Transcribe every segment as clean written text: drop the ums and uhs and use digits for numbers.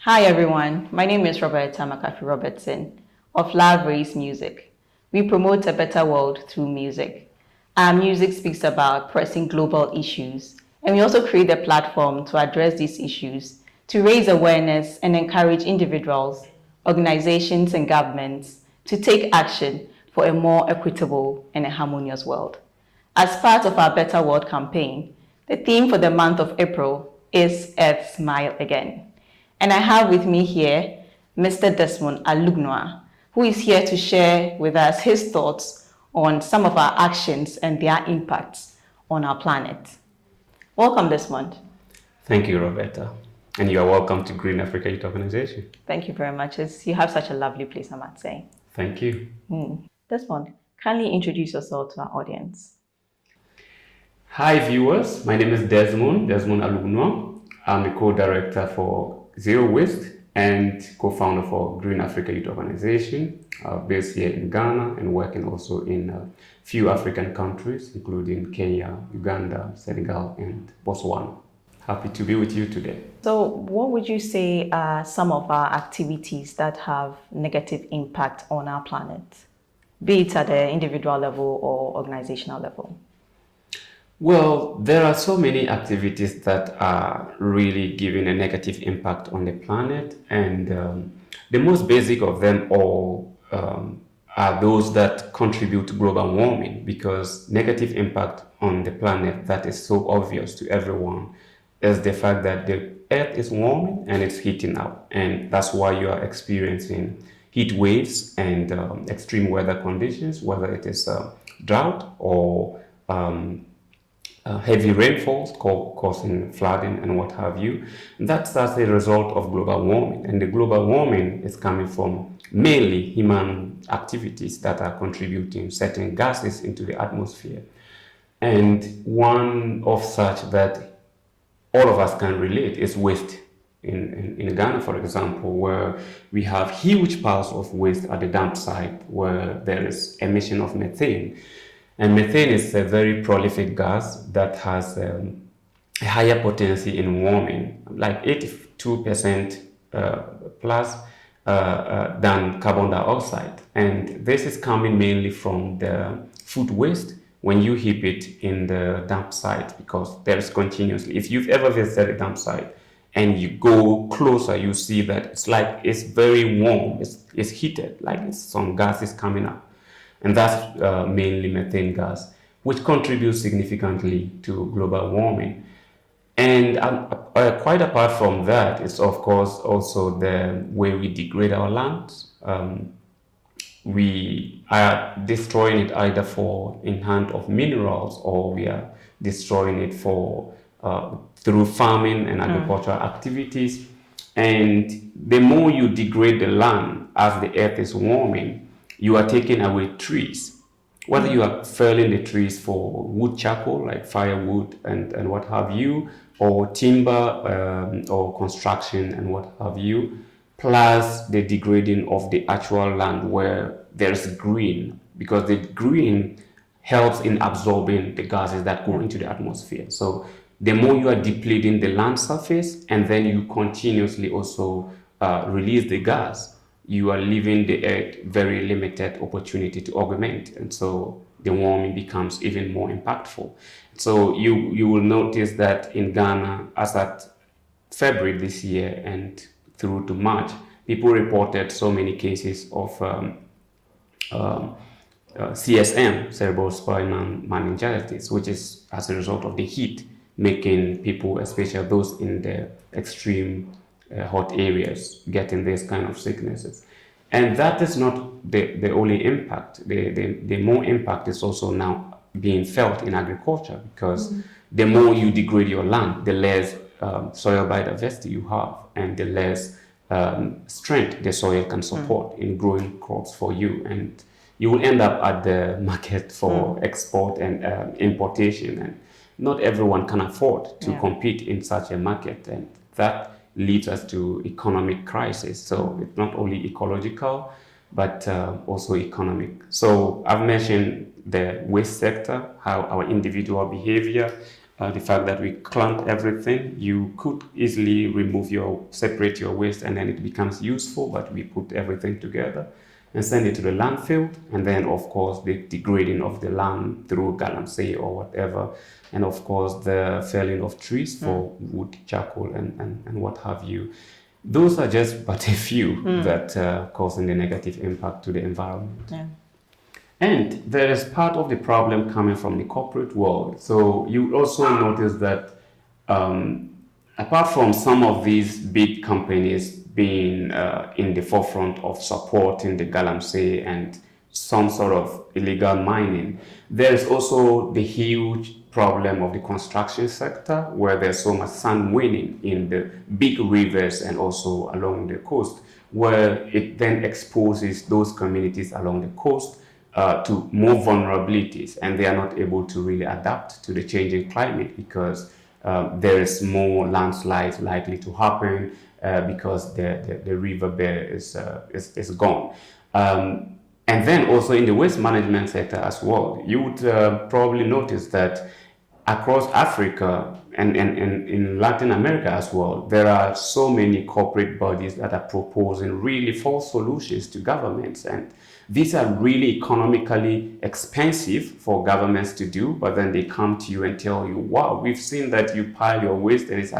Hi everyone, my name is Roberta McAfee Robertson of Love Race Music. We promote a better world through music. Our music speaks about pressing global issues, and we also create a platform to address these issues, to raise awareness and encourage individuals, organizations, and governments to take action for a more equitable and a harmonious world. As part of our Better World campaign, the theme for the month of April is Earth Smile Again. And I have with me here Mr. Desmond Alugnoa, who is here to share with us his thoughts on some of our actions and their impacts on our planet. Welcome, Desmond. Thank you, Roberta. And you are welcome to Green Africa Youth Organization. Thank you very much. You have such a lovely place, I might say. Thank you. Desmond, kindly introduce yourself to our audience. Hi, viewers. My name is Desmond Alugnoa. I'm a co-director for Zero Waste and co-founder for Green Africa Youth Organization, based here in Ghana and working also in a few African countries, including Kenya, Uganda, Senegal, and Botswana. Happy to be with you today. So what would you say are some of our activities that have negative impact on our planet, be it at the individual level or organizational level? Well, there are so many activities that are really giving a negative impact on the planet, and the most basic of them all are those that contribute to global warming, because negative impact on the planet that is so obvious to everyone is the fact that the earth is warming and it's heating up, and that's why you are experiencing heat waves and extreme weather conditions, whether it is drought or heavy rainfalls causing flooding and what have you. That's as a result of global warming, and the global warming is coming from mainly human activities that are contributing certain gases into the atmosphere. And one of such that all of us can relate is waste. In Ghana, for example, where we have huge piles of waste at the dump site where there is emission of methane. And methane is a very prolific gas that has a higher potency in warming, like 82% plus than carbon dioxide. And this is coming mainly from the food waste when you heap it in the dump site, because there is continuously, if you've ever visited a dump site and you go closer, you see that it's very warm, it's heated, like some gas is coming up. And that's mainly methane gas, which contributes significantly to global warming. And quite apart from that, it's of course also the way we degrade our land. We are destroying it either for enhance of minerals, or we are destroying it for through farming and agricultural activities. And the more you degrade the land as the earth is warming, you are taking away trees. Whether you are felling the trees for wood charcoal, like firewood and what have you, or timber or construction and what have you, plus the degrading of the actual land where there's green, because the green helps in absorbing the gases that go into the atmosphere. So the more you are depleting the land surface, and then you continuously also release the gas, you are leaving the earth very limited opportunity to augment, and so the warming becomes even more impactful. So you will notice that in Ghana, as at February this year and through to March, people reported so many cases of CSM, cerebral spinal meningitis, which is as a result of the heat, making people, especially those in the extreme hot areas, getting these kind of sicknesses. And that is not the only impact. The more impact is also now being felt in agriculture, because the more you degrade your land, the less soil biodiversity you have, and the less strength the soil can support in growing crops for you. And you will end up at the market for export and importation, and not everyone can afford to compete in such a market, and that leads us to economic crisis. So it's not only ecological, but also economic. So I've mentioned the waste sector, how our individual behavior the fact that we plant everything. You could easily separate your waste, and then it becomes useful, but we put everything together and send it to the landfill, and then of course the degrading of the land through galamsey or whatever, and of course the felling of trees for wood, charcoal, and what have you. Those are just but a few that causing the negative impact to the environment. Yeah. And there is part of the problem coming from the corporate world. So you also notice that apart from some of these big companies being in the forefront of supporting the galamsey and some sort of illegal mining, there is also the huge problem of the construction sector, where there's so much sand winning in the big rivers and also along the coast, where it then exposes those communities along the coast to more vulnerabilities, and they are not able to really adapt to the changing climate because there is more landslides likely to happen because the riverbed is gone. And then also in the waste management sector as well, you would probably notice that across Africa and in Latin America as well, there are so many corporate bodies that are proposing really false solutions to governments, and these are really economically expensive for governments to do, but then they come to you and tell you, wow, we've seen that you pile your waste and it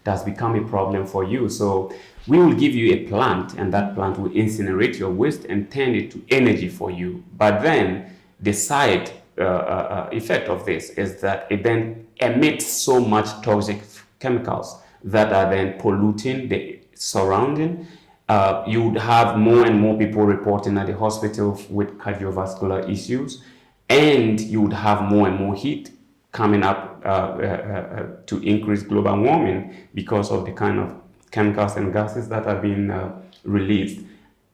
has become a problem for you. So we will give you a plant, and that plant will incinerate your waste and turn it to energy for you. But then the side effect of this is that it then emits so much toxic chemicals that are then polluting the surrounding. You would have more and more people reporting at the hospital with cardiovascular issues, and you would have more and more heat coming up to increase global warming because of the kind of chemicals and gases that are being released.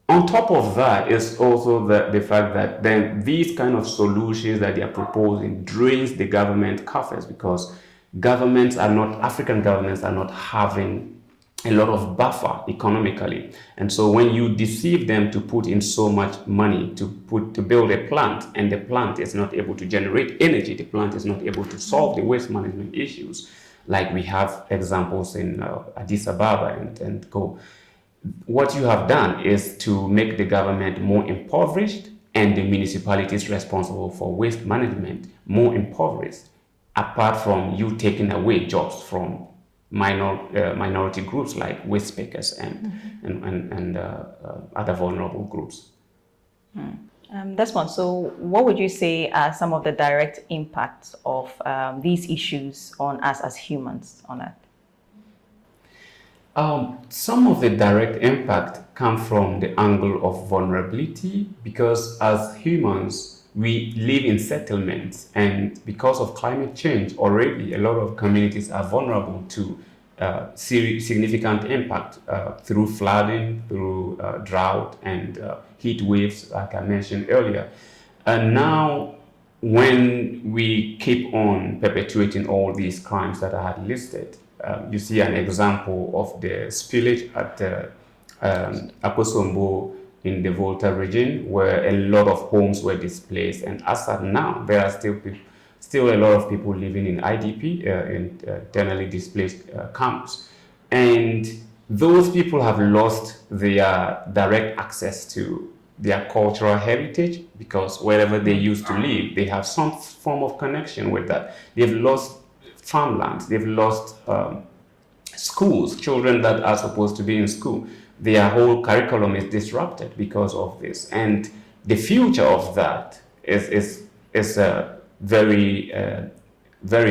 On top of that is also the fact that then these kind of solutions that they are proposing drains the government coffers, because African governments are not having a lot of buffer economically. And so when you deceive them to put in so much money to build a plant, and the plant is not able to generate energy, the plant is not able to solve the waste management issues, like we have examples in Addis Ababa and co. What you have done is to make the government more impoverished and the municipalities responsible for waste management more impoverished, apart from you taking away jobs from minority groups like waste pickers and other vulnerable groups. Desmond, so what would you say are some of the direct impacts of these issues on us as humans on Earth? Some of the direct impact come from the angle of vulnerability, because as humans, we live in settlements, and because of climate change, already a lot of communities are vulnerable to significant impact through flooding, through drought, and heat waves, like I mentioned earlier. And now, when we keep on perpetuating all these crimes that I had listed, you see an example of the spillage at Akosombo in the Volta region, where a lot of homes were displaced, and as of now, there are still a lot of people living in IDP, internally displaced camps, and those people have lost their direct access to their cultural heritage, because wherever they used to live, they have some form of connection with that. They've lost farmlands, they've lost schools, children that are supposed to be in school. Their whole curriculum is disrupted because of this, and the future of that is very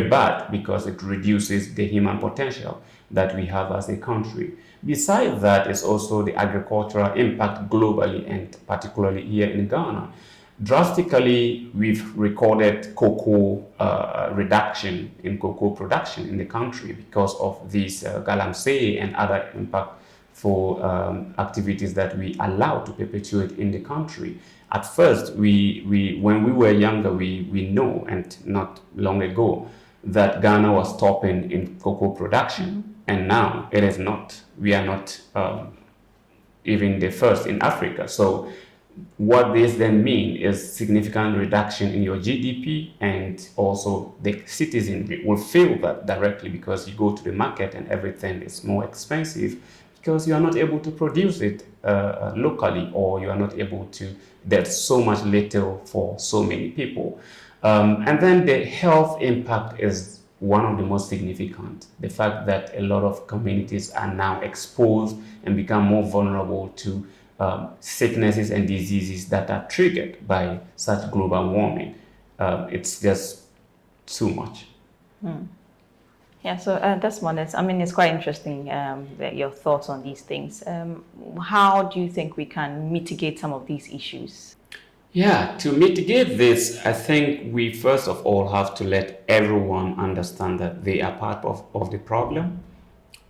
bad, because it reduces the human potential that we have as a country. Besides that is also the agricultural impact globally, and particularly here in Ghana. Drastically, we've recorded cocoa reduction in cocoa production in the country because of these galamsey and other impactful activities that we allow to perpetuate in the country. At first, when we were younger, we know, and not long ago, that Ghana was topping in cocoa production, and now it is not. We are not even the first in Africa. So what this then means is significant reduction in your GDP, and also the citizen will feel that directly, because you go to the market and everything is more expensive because you are not able to produce it locally, or you are not able to, there's so much little for so many people. And then the health impact is one of the most significant. The fact that a lot of communities are now exposed and become more vulnerable to sicknesses and diseases that are triggered by such global warming. It's just too much. Yeah, so Desmond, it's quite interesting, your thoughts on these things. How do you think we can mitigate some of these issues? Yeah, to mitigate this, I think we first of all have to let everyone understand that they are part of the problem.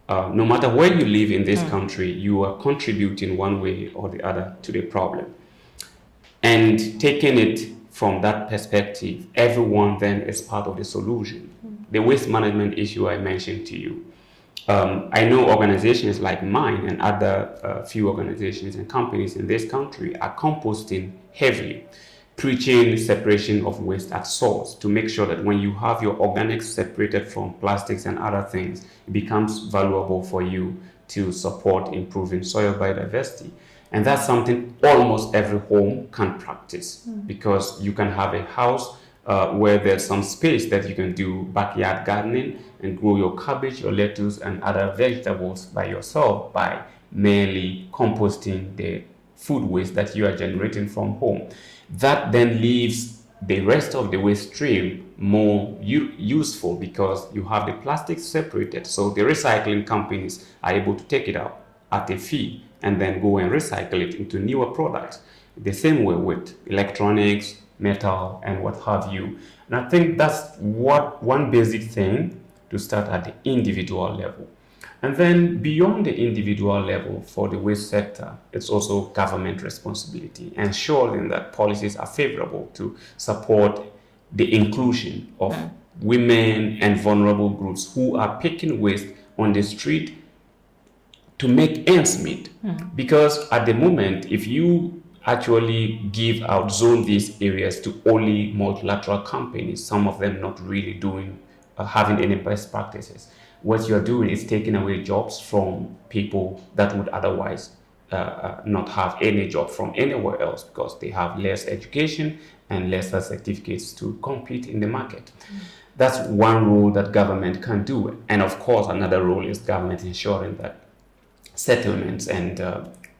No matter where you live in this country, you are contributing one way or the other to the problem. And taking it from that perspective, everyone then is part of the solution. The waste management issue I mentioned to you. I know organizations like mine and other few organizations and companies in this country are composting heavily, preaching separation of waste at source to make sure that when you have your organics separated from plastics and other things, it becomes valuable for you to support improving soil biodiversity. And that's something almost every home can practice, because you can have a house where there's some space that you can do backyard gardening and grow your cabbage, your lettuce, and other vegetables by yourself by merely composting the food waste that you are generating from home. That then leaves the rest of the waste stream more useful, because you have the plastics separated. So the recycling companies are able to take it out at a fee and then go and recycle it into newer products. The same way with electronics, metal, and what have you. And I think that's one basic thing to start at the individual level. And then beyond the individual level for the waste sector, it's also government responsibility, ensuring that policies are favorable to support the inclusion of women and vulnerable groups who are picking waste on the street to make ends meet. Because at the moment, if you actually give out, zone these areas to only multilateral companies, some of them not really doing, having any best practices, what you're doing is taking away jobs from people that would otherwise not have any job from anywhere else, because they have less education and lesser certificates to compete in the market. That's one role that government can do. And of course, another role is government ensuring that settlements and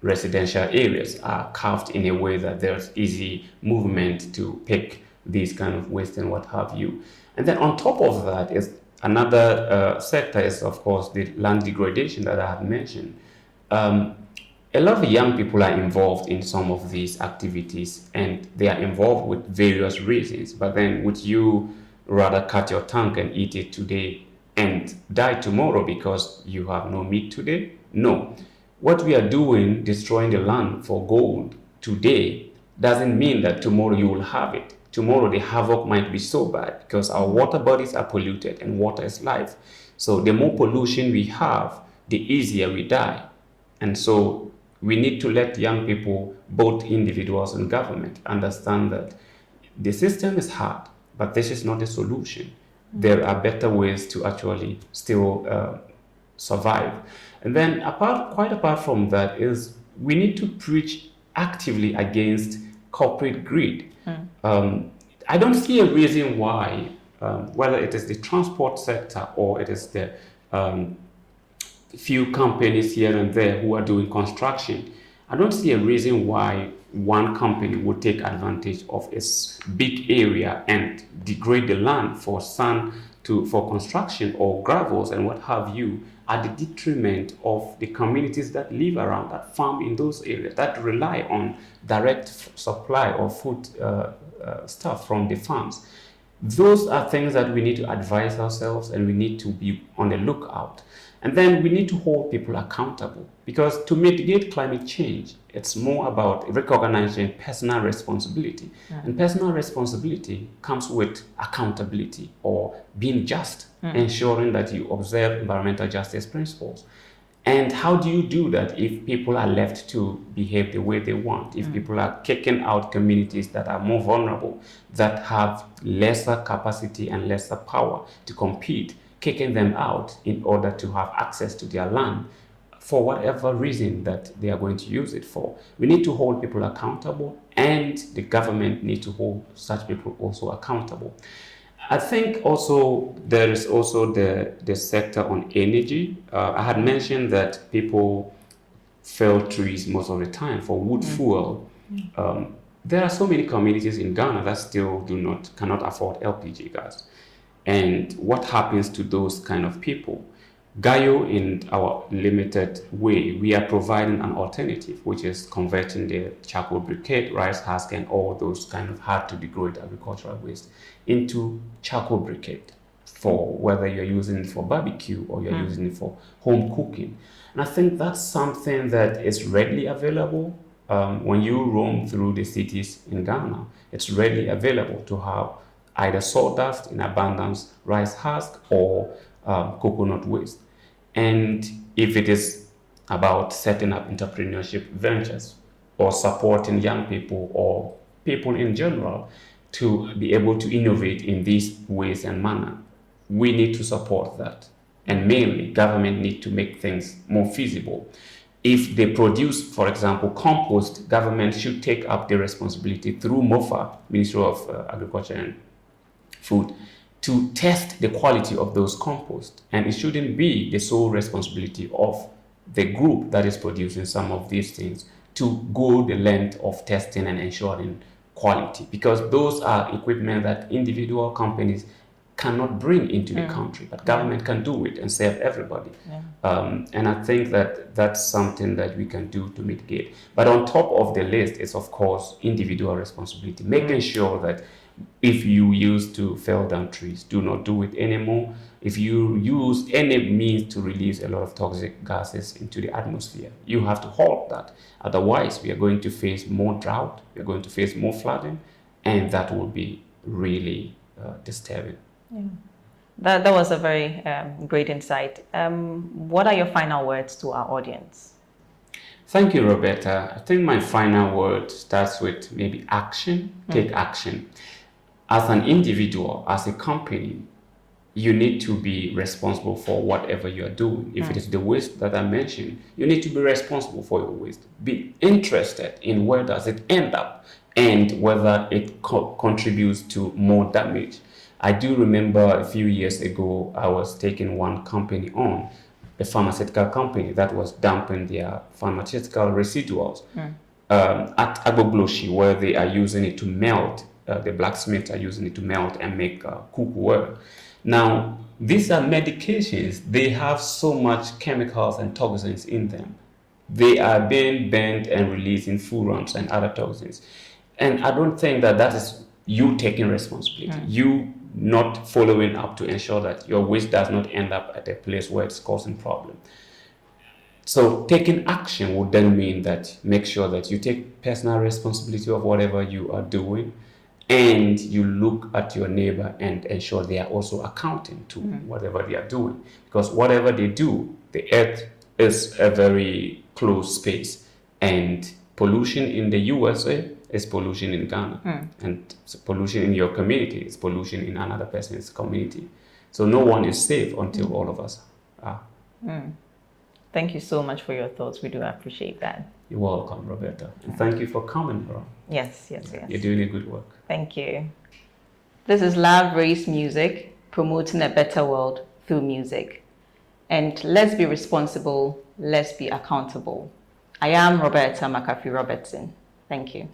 residential areas are carved in a way that there's easy movement to pick these kind of waste and what have you. And then on top of that is another sector is, of course, the land degradation that I have mentioned. A lot of young people are involved in some of these activities, and they are involved with various reasons. But then would you rather cut your tongue and eat it today and die tomorrow because you have no meat today? No. What we are doing, destroying the land for gold today, doesn't mean that tomorrow you will have it. Tomorrow the havoc might be so bad, because our water bodies are polluted, and water is life. So the more pollution we have, the easier we die. And so we need to let young people, both individuals and government, understand that the system is hard, but this is not the solution. There are better ways to actually still survive. And then quite apart from that is we need to preach actively against corporate greed. I don't see a reason why, whether it is the transport sector or it is the few companies here and there who are doing construction, I don't see a reason why one company would take advantage of a big area and degrade the land for sand for construction or gravels and what have you, at the detriment of the communities that live around, that farm in those areas, that rely on direct supply of food stuff from the farms. Those are things that we need to advise ourselves, and we need to be on the lookout. And then we need to hold people accountable, because to mitigate climate change, it's more about recognizing personal responsibility. And personal responsibility comes with accountability, or being just, ensuring that you observe environmental justice principles. And how do you do that if people are left to behave the way they want? If people are kicking out communities that are more vulnerable, that have lesser capacity and lesser power to compete, kicking them out in order to have access to their land for whatever reason that they are going to use it for. We need to hold people accountable, and the government needs to hold such people also accountable. I think also there is also the sector on energy. I had mentioned that people fell trees most of the time for wood fuel. There are so many communities in Ghana that still cannot afford LPG gas. And what happens to those kind of people? Gaio, in our limited way, we are providing an alternative, which is converting the charcoal briquette, rice husk, and all those kind of hard to degrade agricultural waste into charcoal briquette, for whether you're using it for barbecue or you're using it for home cooking. And I think that's something that is readily available. When you roam through the cities in Ghana, it's readily available to have either sawdust in abundance, rice husk, or coconut waste. And if it is about setting up entrepreneurship ventures or supporting young people or people in general to be able to innovate in these ways and manner, we need to support that. And mainly, government need to make things more feasible. If they produce, for example, compost, government should take up the responsibility through MOFA, Ministry of Agriculture and Food, to test the quality of those compost. And it shouldn't be the sole responsibility of the group that is producing some of these things to go the length of testing and ensuring quality, because those are equipment that individual companies cannot bring into the country, but government can do it and serve everybody. And I think that that's something that we can do to mitigate. But on top of the list is, of course, individual responsibility, making sure that if you used to fell down trees, do not do it anymore. If you use any means to release a lot of toxic gases into the atmosphere, you have to halt that. Otherwise, we are going to face more drought, we are going to face more flooding, and that will be really disturbing. Yeah. That was a very great insight. What are your final words to our audience? Thank you, Roberta. I think my final word starts with maybe action. Take action. As an individual, as a company, you need to be responsible for whatever you are doing. If it is the waste that I mentioned, you need to be responsible for your waste. Be interested in where does it end up and whether it contributes to more damage. I do remember a few years ago, I was taking one company on, a pharmaceutical company that was dumping their pharmaceutical residuals at Agbogloshi, where they are using it to melt. The blacksmiths are using it to melt and make cookware. Now, these are medications. They have so much chemicals and toxins in them. They are being burned and releasing furans and other toxins. And I don't think that that is you taking responsibility. You not following up to ensure that your waste does not end up at a place where it's causing problem. So taking action would then mean that make sure that you take personal responsibility of whatever you are doing, and you look at your neighbor and ensure they are also accounting to whatever they are doing. Because whatever they do, the earth is a very closed space, and pollution in the USA is pollution in Ghana, and pollution in your community is pollution in another person's community. So no one is safe until all of us are. Thank you so much for your thoughts. We do appreciate that. You're welcome, Roberta. And thank you for coming, bro. Yes. You're doing a good work. Thank you. This is Love Race Music, promoting a better world through music. And let's be responsible, let's be accountable. I am Roberta McAfee Robertson. Thank you.